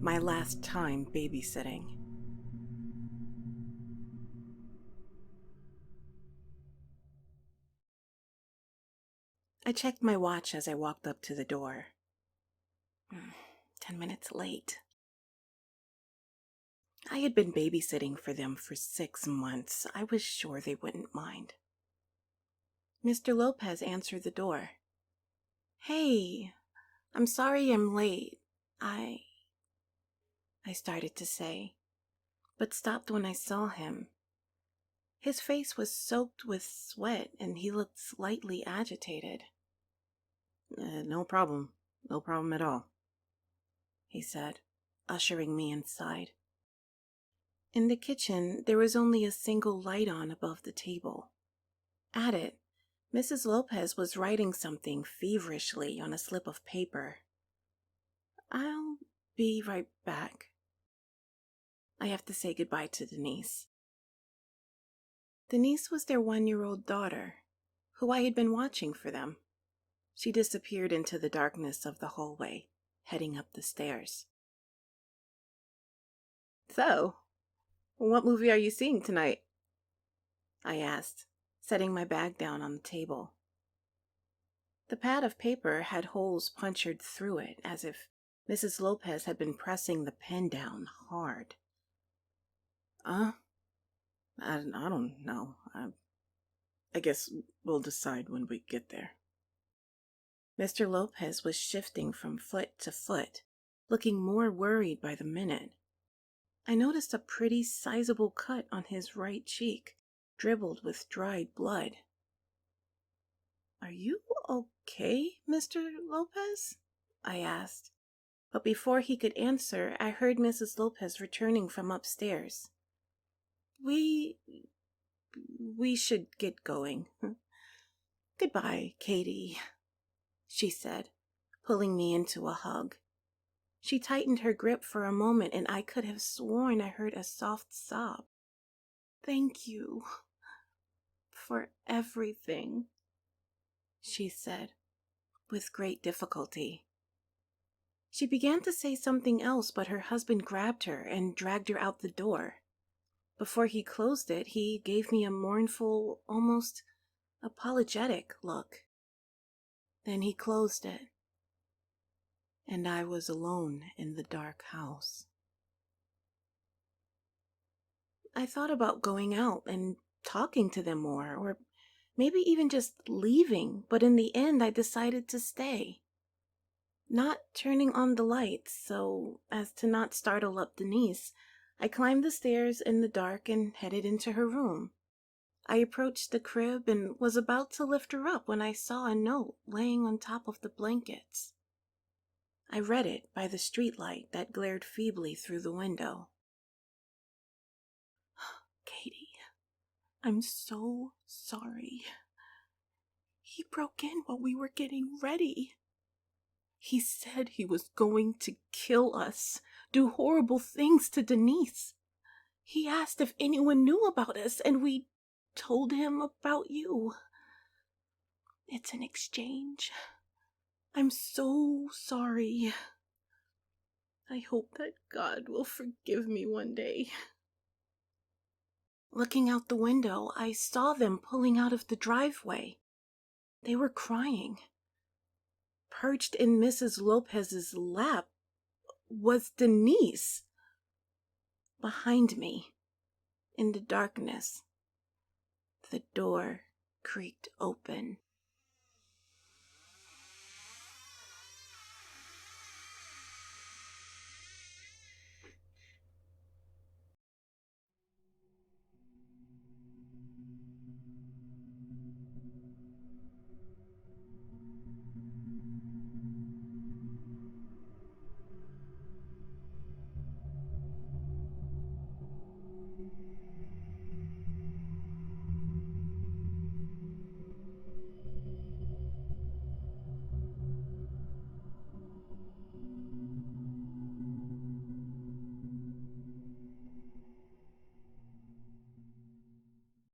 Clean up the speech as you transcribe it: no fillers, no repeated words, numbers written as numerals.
My last time babysitting. I checked my watch as I walked up to the door. 10 minutes late. I had been babysitting for them for 6 months. I was sure they wouldn't mind. Mr. Lopez answered the door. "Hey, I'm sorry I'm late. I started to say, but stopped when I saw him. His face was soaked with sweat and he looked slightly agitated. No problem. No problem at all," he said, ushering me inside. In the kitchen, there was only a single light on above the table. At it, Mrs. Lopez was writing something feverishly on a slip of paper. "I'll be right back. I have to say goodbye to Denise." Denise was their 1-year-old daughter, who I had been watching for them. She disappeared into the darkness of the hallway, heading up the stairs. "So, what movie are you seeing tonight?" I asked, setting my bag down on the table. The pad of paper had holes punctured through it, as if Mrs. Lopez had been pressing the pen down hard. I don't know. I guess we'll decide when we get there." Mr. Lopez was shifting from foot to foot, looking more worried by the minute. I noticed a pretty sizable cut on his right cheek, dribbled with dried blood. "Are you okay, Mr. Lopez?" I asked. But before he could answer, I heard Mrs. Lopez returning from upstairs. We should get going. Goodbye, Katie," she said, pulling me into a hug. She tightened her grip for a moment, and I could have sworn I heard a soft sob. "Thank you for everything," she said, with great difficulty. She began to say something else, but her husband grabbed her and dragged her out the door. Before he closed it, he gave me a mournful, almost apologetic look. Then he closed it, and I was alone in the dark house. I thought about going out and talking to them more, or maybe even just leaving, but in the end I decided to stay. Not turning on the lights so as to not startle up Denise, I climbed the stairs in the dark and headed into her room. I approached the crib and was about to lift her up when I saw a note laying on top of the blankets. I read it by the streetlight that glared feebly through the window. "Katie, I'm so sorry. He broke in while we were getting ready. He said he was going to kill us, do horrible things to Denise. He asked if anyone knew about us, and we told him about you. It's an exchange. I'm so sorry. I hope that God will forgive me one day." Looking out the window, I saw them pulling out of the driveway. They were crying. Perched in Mrs. Lopez's lap was Denise. Behind me, in the darkness, the door creaked open.